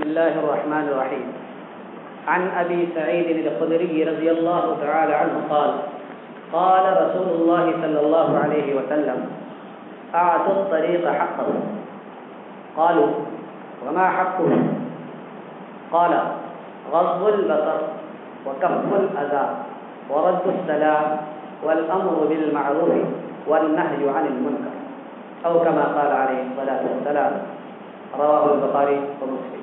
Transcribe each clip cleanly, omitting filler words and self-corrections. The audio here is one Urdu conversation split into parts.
الله الرحمن الرحيم. عن أبي سعيد الخدري رضي الله تعالى عنه قال قال رسول الله صلى الله عليه وسلم أعطوا الطريق حقه. قالوا وما حقه؟ قال غض البصر وكف الأذى ورد السلام والأمر بالمعروف والنهي عن المنكر أو كما قال عليه الصلاة والسلام. رواہ البخاری و مسلم.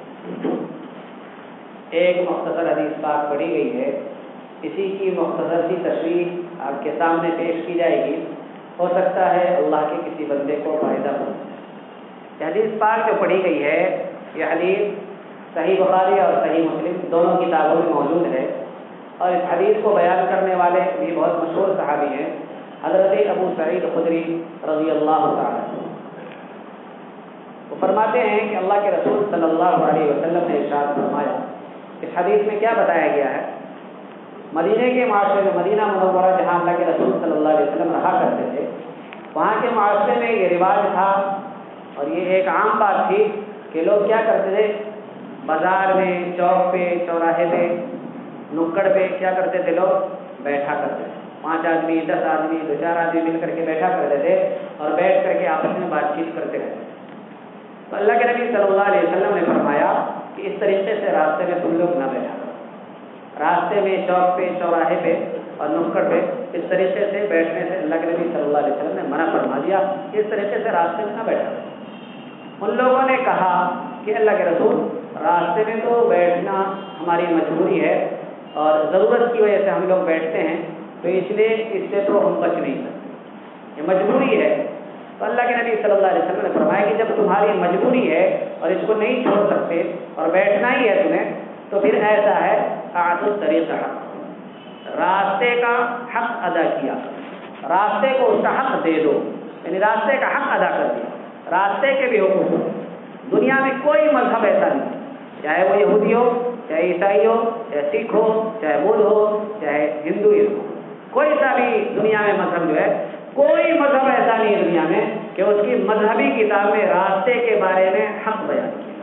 ایک مختصر حدیث پاک پڑھی گئی ہے، اسی کی مختصر سی تشریح آپ کے سامنے پیش کی جائے گی. ہو سکتا ہے اللہ کے کسی بندے کو فائدہ ہو. یہ حدیث پاک جو پڑھی گئی ہے، یہ حدیث صحیح بخاری اور صحیح مسلم دونوں کتابوں میں موجود ہے، اور اس حدیث کو بیان کرنے والے بھی بہت مشہور صحابی ہیں، حضرت ابو سعید خدری رضی اللہ تعالیٰ عنہ. وہ فرماتے ہیں کہ اللہ کے رسول صلی اللہ علیہ وسلم نے ارشاد فرمایا. اس حدیث میں کیا بتایا گیا ہے؟ مدینے کے معاشرے میں، مدینہ منورہ جہاں اللہ کے رسول صلی اللہ علیہ وسلم رہا کرتے تھے، وہاں کے معاشرے میں یہ رواج تھا اور یہ ایک عام بات تھی کہ لوگ کیا کرتے تھے، بازار میں، چوک پہ، چوراہے پہ، نکڑ پہ کیا کرتے تھے، لوگ بیٹھا کرتے تھے. 5 آدمی، 10 آدمی، 2-4 آدمی مل کر کے بیٹھا کرتے تھے اور بیٹھ کر کے آپس میں بات چیت کرتے رہتے. تو اللہ کے نبی صلی اللہ علیہ وسلم نے فرمایا کہ اس طریقے سے راستے میں تم لوگ نہ بیٹھا کرو. راستے میں، چوک پہ، چوراہے پہ اور نکڑ پہ اس طریقے سے بیٹھنے سے اللہ کے نبی صلی اللہ علیہ وسلم نے منع فرما دیا کہ اس طریقے سے راستے میں نہ بیٹھا کرو. ان لوگوں نے کہا کہ اللہ کے رسول، راستے میں تو بیٹھنا ہماری مجبوری ہے اور ضرورت کی وجہ سے ہم لوگ بیٹھتے ہیں، تو اس لیے اس سے تو ہم بچ نہیں سکتے، یہ مجبوری ہے. تو اللہ کے نبی صلی اللہ علیہ وسلم نے فرمایا کہ جب تمہاری مجبوری ہے اور اس کو نہیں چھوڑ سکتے اور بیٹھنا ہی ہے تمہیں، تو پھر ایسا ہے اعطوا الطریق حق، راستے کا حق ادا کیا، راستے کو اس کا حق دے دو، یعنی راستے کا حق ادا کر دیا. راستے کے بھی حقوق. دنیا میں کوئی مذہب ایسا نہیں، چاہے وہ یہودی ہو، چاہے عیسائی ہو، چاہے سکھ ہو، چاہے بدھ ہو، چاہے ہندوازم ہو، کوئی سا بھی دنیا میں مذہب جو ہے، کوئی مذہب ایسا نہیں ہے دنیا میں کہ اس کی مذہبی کتاب میں راستے کے بارے میں حق بیان کیا.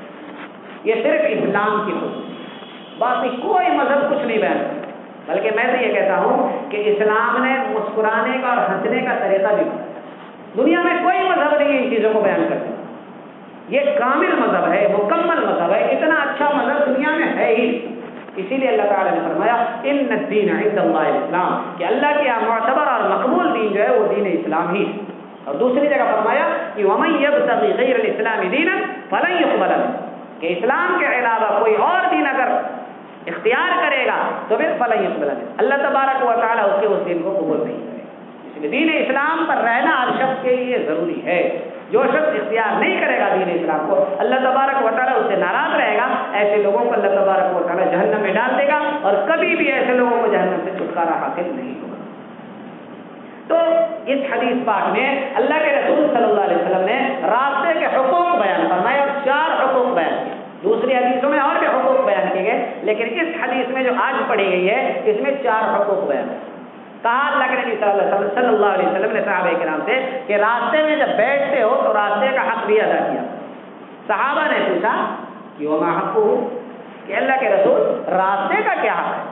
یہ صرف اسلام کی خصوصیت، باقی کوئی مذہب کچھ نہیں بیان کرتا. بلکہ میں تو یہ کہتا ہوں کہ اسلام نے مسکرانے کا اور ہنسنے کا طریقہ بھی بتایا. دنیا میں کوئی مذہب نہیں ان چیزوں کو بیان کرتا. یہ کامل مذہب ہے، مکمل مذہب ہے، اتنا اچھا مذہب دنیا میں ہے ہی. اسی لیے اللہ تعالیٰ نے فرمایا ان الدین عند اللہ الاسلام، کہ اللہ کے یہاں معتبر اور مقبول دین جو ہے وہ دین اسلام ہی. اور دوسری جگہ فرمایا کہ ومن یبتغی غیر الاسلام دینا فلن یقبل منہ، کہ اسلام کے علاوہ کوئی اور دین اگر اختیار کرے گا تو پھر فلن یقبل منہ، اللہ تبارک و تعالیٰ اس کے اس دین کو قبول نہیں کرے گا. اس لیے دین اسلام پر رہنا ہر شخص کے لیے ضروری ہے. جو شخص اختیار نہیں کرے گا دین اسلام کو، اللہ تبارک و تعالیٰ اس سے ناراض رہے گا. ایسے لوگوں کو اللہ تبارک و تعالیٰ جہنم میں ڈال دے گا اور کبھی بھی ایسے لوگوں کو جہنم سے چھٹکارا حاصل نہیں ہوگا. تو اس حدیث پاک میں اللہ کے رسول صلی اللہ علیہ وسلم نے راستے کے حقوق بیان فرمائے اور 4 حقوق بیان کیے. دوسری حدیثوں میں اور بھی حقوق بیان کیے گئے، لیکن اس حدیث میں جو آج پڑھی گئی ہے اس میں 4 حقوق بیان ہے. کہا اللہ کے نبی صلی اللہ علیہ وسلم نے صحابہ کرام سے کہ راستے میں جب بیٹھتے ہو تو راستے کا حق بھی ادا کیا. صحابہ نے پوچھا کہ وما حقہ، کہ اللہ کے رسول راستے کا کیا حق ہے؟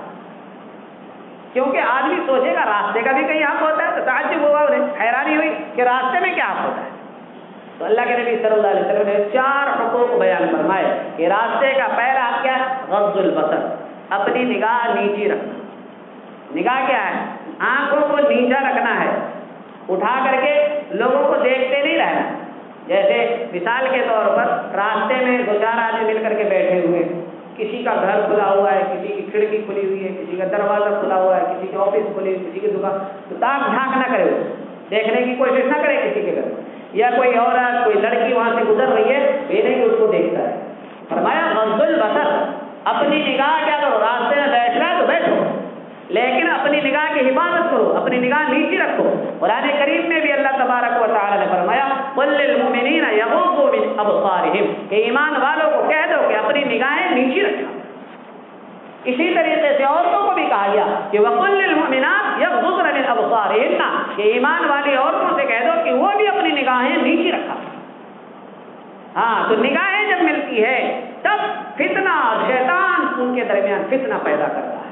کیونکہ آدمی سوچے گا راستے کا بھی کہیں حق ہوتا ہے، تو تعجب ہوا، انہیں حیرانی ہوئی کہ راستے میں کیا حق ہوتا ہے. تو اللہ کے نبی صلی اللہ علیہ وسلم نے 4 حقوق بیان فرمائے کہ راستے کا پہلا حق کیا ہے؟ غض البصر، اپنی نگاہ نیچی رکھنا. نگاہ کیا ہے؟ آنکھوں کو نیچا رکھنا ہے، اٹھا کر کے لوگوں کو دیکھتے نہیں رہنا. جیسے مثال کے طور پر راستے میں 2-4 آدمی مل کر کے بیٹھے ہوئے، کسی کا گھر کھلا ہوا ہے، کسی کی کھڑکی کھلی ہوئی ہے، کسی کا دروازہ کھلا ہوا ہے، کسی کی آفس کھلی ہوئی، کسی کی دکان، تو تاک جھانک نہ کرے، دیکھنے کی کوشش نہ کرے کسی کے گھر. یا کوئی عورت، کوئی لڑکی وہاں سے گزر رہی ہے، یہ نہیں کہ اس کو دیکھتا ہے. فرمایا غض البصر، اپنی نگاہ کیا کرو، راستے میں بیٹھ رہا ہے تو بیٹھو، لیکن اپنی نگاہ کی حفاظت کرو، اپنی نگاہ نیچی رکھو. قرآن کریم میں بھی اللہ تبارک و تعالی نے فرمایا قل للمؤمنین یغضوا من ابصارہم، کہ ایمان والوں کو کہہ دو کہ اپنی نگاہیں نیچی رکھو. اسی طریقے سے عورتوں کو بھی کہا گیا کہ وقل للمؤمنات یغضضن من ابصارہن، کہ ایمان والی عورتوں سے کہہ دو کہ وہ بھی اپنی نگاہیں نیچی رکھا. ہاں، تو نگاہیں جب ملتی ہے تب فتنہ فتنہ پیدا کرتا ہے.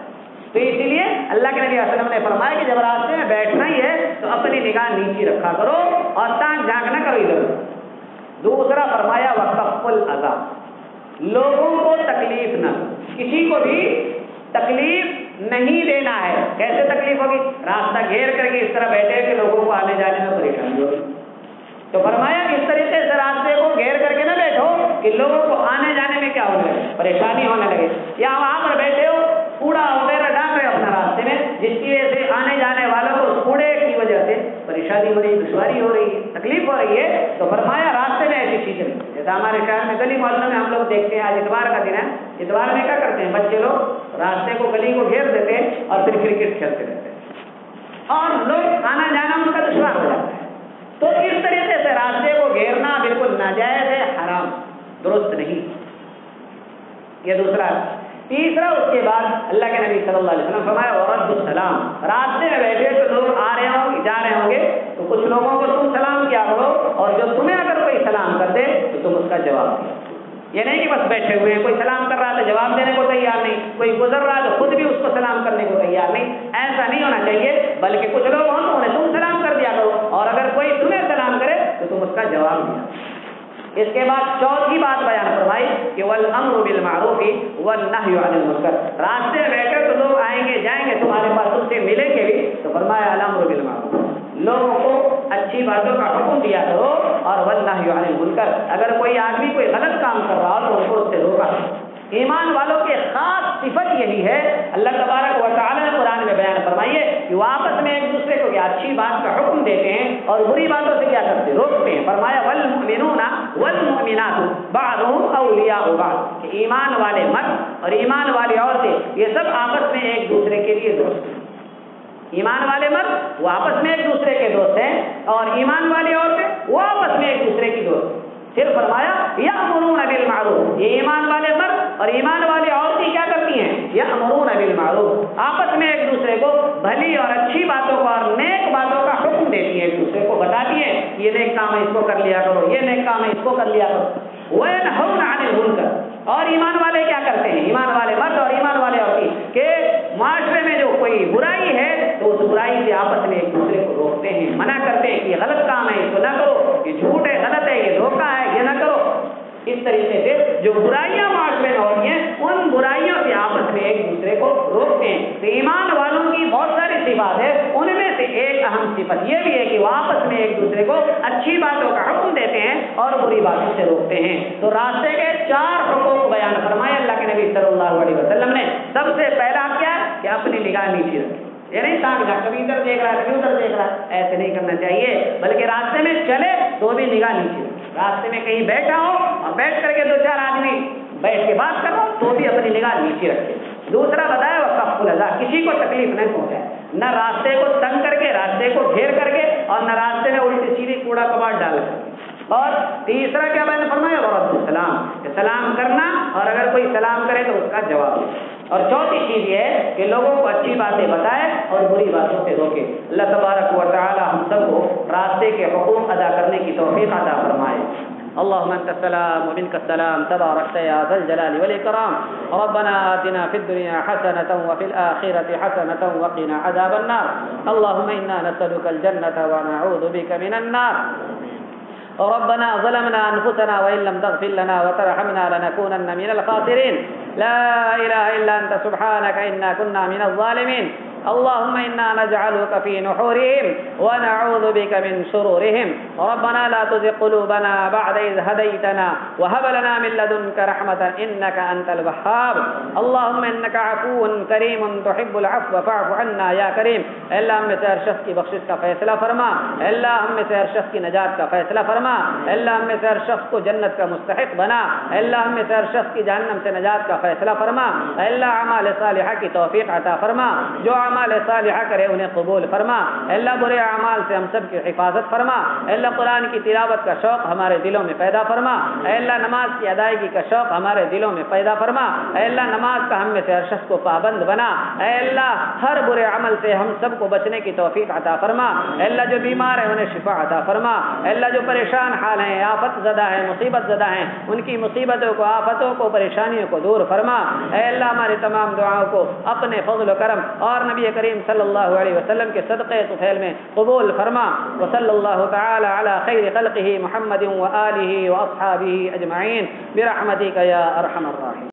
تو اسی لیے اللہ کے نبی صلی اللہ علیہ وسلم نے فرمایا کہ جب راستے میں بیٹھنا ہی ہے تو اپنی نگاہ نیچی رکھا کرو اور تاک جھانک نہ کرو ادھر. دوسرا فرمایا وقف الاذى، لوگوں کو تکلیف نہ، کسی کو بھی تکلیف نہیں دینا ہے. کیسے تکلیف ہوگی؟ راستہ گھیر کر کے اس طرح بیٹھے کہ لوگوں کو آنے جانے میں پریشانی ہوگی. تو فرمایا اس طریقے سے راستے کو گھیر کر کے نہ بیٹھو کہ لوگوں کو آنے جانے میں کیا ہونے لگے، پریشانی ہونے لگے. یا وہاں پر بیٹھے ہو کوڑا وغیرہ ڈال رہے اپنا راستے میں، جس کی وجہ سے آنے جانے والوں کو اس کوڑے کی وجہ سے پریشانی ہو رہی، دشواری ہو رہی، تکلیف ہو رہی ہے. تو فرمایا راستے میں ایسی چیزیں جیسے ہمارے شہر میں گلی محلوں میں ہم لوگ دیکھتے ہیں، آج اتوار کا دن ہے، اتوار میں کیا کرتے ہیں بچے لوگ راستے کو گلی کو گھیر دیتے ہیں اور پھر کرکٹ کھیلتے رہتے ہیں اور لوگ آنا جانا ان کا دشوار ہو جاتا ہے. تو اس طریقے سے راستے کو گھیرنا بالکل ناجائز ہے، حرام، درست نہیں. یہ دوسرا. تیسرا اس کے بعد اللہ کے نبی صلی اللہ علیہ وسلم فرمایا ورد السلام. راستے میں بیٹھے تو لوگ آ رہے ہوں گے جا رہے ہوں گے تو کچھ لوگوں کو تم سلام کیا کرو اور جو تمہیں اگر کوئی سلام کر دے تو تم اس کا جواب دو. یہ نہیں کہ بس بیٹھے ہوئے ہیں، کوئی سلام کر رہا تو جواب دینے کو تیار نہیں، کوئی گزر رہا تو خود بھی اس کو سلام کرنے کو تیار نہیں. ایسا نہیں ہونا چاہیے، بلکہ کچھ لوگ ہوں تو انہیں تم سلام کر دیا کرو اور اگر کوئی تمہیں سلام کرے تو تم اس کا جواب دیا. اس کے بعد چوتھی بات بیان فرمائی کہ والامر بالمعروف والنهی عن المنکر. راستے میں بیٹھے تو لوگ آئیں گے جائیں گے تمہارے پاس، تم سے ملیں گے بھی، تو فرمایا الامر بالمعروف، لوگوں کو اچھی باتوں کا حکم دیا کرو اور والنهی عن المنکر، اگر کوئی آدمی کوئی غلط کام کر رہا ہو تو ان کو اس سے روکا. ایمان والوں کی خاص صفت یہی ہے. اللہ تبارک و تعالی نے قرآن میں بیان فرمائیے کہ وہ آپس میں ایک دوسرے کو کیا اچھی بات کا حکم دیتے ہیں اور بری باتوں سے کیا کرتے ہیں، روکتے ہیں. فرمایا والمؤمنون والمؤمنات بعضهم اولیاء بعض، کہ ایمان والے مرد اور ایمان والی عورتیں یہ سب آپس میں ایک دوسرے کے لیے دوست ہیں. ایمان والے مرد وہ آپس میں ایک دوسرے کے دوست ہیں اور ایمان والی عورتیں وہ آپس میں ایک دوسرے کی دوست ہیں. پھر فرمایا یأمرون بالمعروف، یہ ایمان والے مرد اور ایمان والی عورتیں کیا کرتی ہیں، یأمرون بالمعروف، آپس میں ایک دوسرے کو بھلی اور اچھی باتوں کو اور نیک باتوں کا حکم دیتی ہیں، ایک دوسرے کو بتاتی ہیں یہ نیک کام ہے اس کو کر لیا کرو، یہ نیک کام ہے اس کو کر لیا کرو. وینہون عن المنکر، اور ایمان والے کیا کرتے ہیں، ایمان والے مرد اور ایمان والے عورتیں کہ معاشرے میں جو کوئی برائی ہے تو اس برائی سے آپس میں ایک دوسرے کو روکتے ہیں، منع کرتے ہیں کہ یہ غلط کام ہے اس کو نہ کرو، یہ جھوٹ ہے، غلط ہے، یہ دھوکہ ہے، یہ نہ کرو. اس طریقے سے جو برائیاں معاشرے میں ہوتی ہیں ان برائیوں سے آپس میں ایک دوسرے کو روکتے ہیں. تو ایمان والوں کی بہت ساری صفات ہے، ان میں سے ایک اہم صفت یہ بھی ہے کہ وہ آپس میں ایک دوسرے کو اچھی باتوں کا حکم دیتے ہیں اور بری باتوں سے روکتے ہیں. تو راستے کے 4 حقوق بیان فرمائے اللہ کے نبی صلی اللہ علیہ وسلم نے. سب سے پہلا کیا ہے کہ اپنی نگاہ نیچے رکھیں. یہ نہیں تاک جھانک، کبھی ادھر دیکھ رہا ہے کبھی ادھر دیکھ رہا ہے، ایسے نہیں کرنا چاہیے، بلکہ راستے میں چلے تو بھی نگاہ نیچے رکھیں. راستے میں کہیں بیٹھا ہو اور بیٹھ کر کے 2-4 آدمی بیٹھ کے بات کرو تو بھی اپنی نگاہ نیچے رکھے. دوسرا بتایا وقف الاذى، کسی کو تکلیف نہیں پہنچائے، نہ راستے کو تنگ کر کے، راستے کو گھیر کر کے اور نہ راستے میں الٹی سیدھی کوڑا کباڑ ڈال کر. اور تیسرا کیا بیان فرمایا ورد السلام، کہ سلام کرنا اور اگر کوئی سلام کرے تو اس کا جواب. اور چوتھی چیز یہ ہے کہ لوگوں کو اچھی باتیں بتائے اور بری باتوں سے روکے. اللہ تبارک و تعالی ہم سب کو راستے کے حقوق ادا کرنے کی توفیق عطا فرمائے. اللهم انت السلام ومنك السلام تباركت يا ذا الجلال والاكرام. ربنا آتنا في الدنيا حسنة وفي الآخرة حسنة وقنا عذاب النار. اللهم انا نسألك الجنة ونعوذ بك من النار. ربنا ظلمنا أنفسنا وإن لم تغفر لنا وترحمنا لنكونن من الخاسرين. لا إله إلا أنت سبحانك إنا كنا من الظالمين. اللهم إنا نجعلك في نحورهم ونعوذ بك من شرورهم. ربنا لا تزغ قلوبنا بعد إذ هديتنا وهب لنا من لدنك رحمة إنك أنت الوهاب. اللهم إنك عفو كريم تحب العفو فاعف عنا يا كريم. اللہ ہم میں سے ہر شخص کی بخشش کا فیصلہ فرما، اللہ ہم میں سے ہر شخص کی نجات کا فیصلہ فرما، اللہ ہم میں سے ہر شخص کو جنت کا مستحق بنا، اللہ ہم میں سے ہر شخص کی جہنم سے نجات کا فیصلہ فرما، اللہ اعمال صالحہ کی توفیق عطا فرما. جو اعمال صالحہ کرے انہیں قبول فرما، اے اللہ برے اعمال سے ہم سب کی حفاظت فرما، اے اللہ قرآن کی تلاوت کا شوق ہمارے دلوں میں پیدا فرما، اے اللہ نماز کی ادائیگی کا شوق ہمارے دلوں میں پیدا فرما، اے اللہ نماز کا ہم میں سے ہر شخص کو پابند بنا، اے اللہ ہر برے عمل سے ہم سب کو بچنے کی توفیق عطا فرما، اے اللہ جو بیمار ہیں انہیں شفا عطا فرما، اے اللہ جو پریشان حال ہیں، آفت زدہ ہیں، مصیبت زدہ ہیں، ان کی مصیبتوں کو، آفتوں کو، پریشانیوں کو دور فرما، اے اللہ ہماری تمام دعاؤں کو اپنے فضل و کرم اور نبی کریم صلی اللہ علیہ وسلم کے صدقے طفیل میں قبول فرما، وصلی اللہ تعالی علی خیر خلقہ محمد وآلہ واصحابہ اجمعین برحمتک یا ارحم الراحمین۔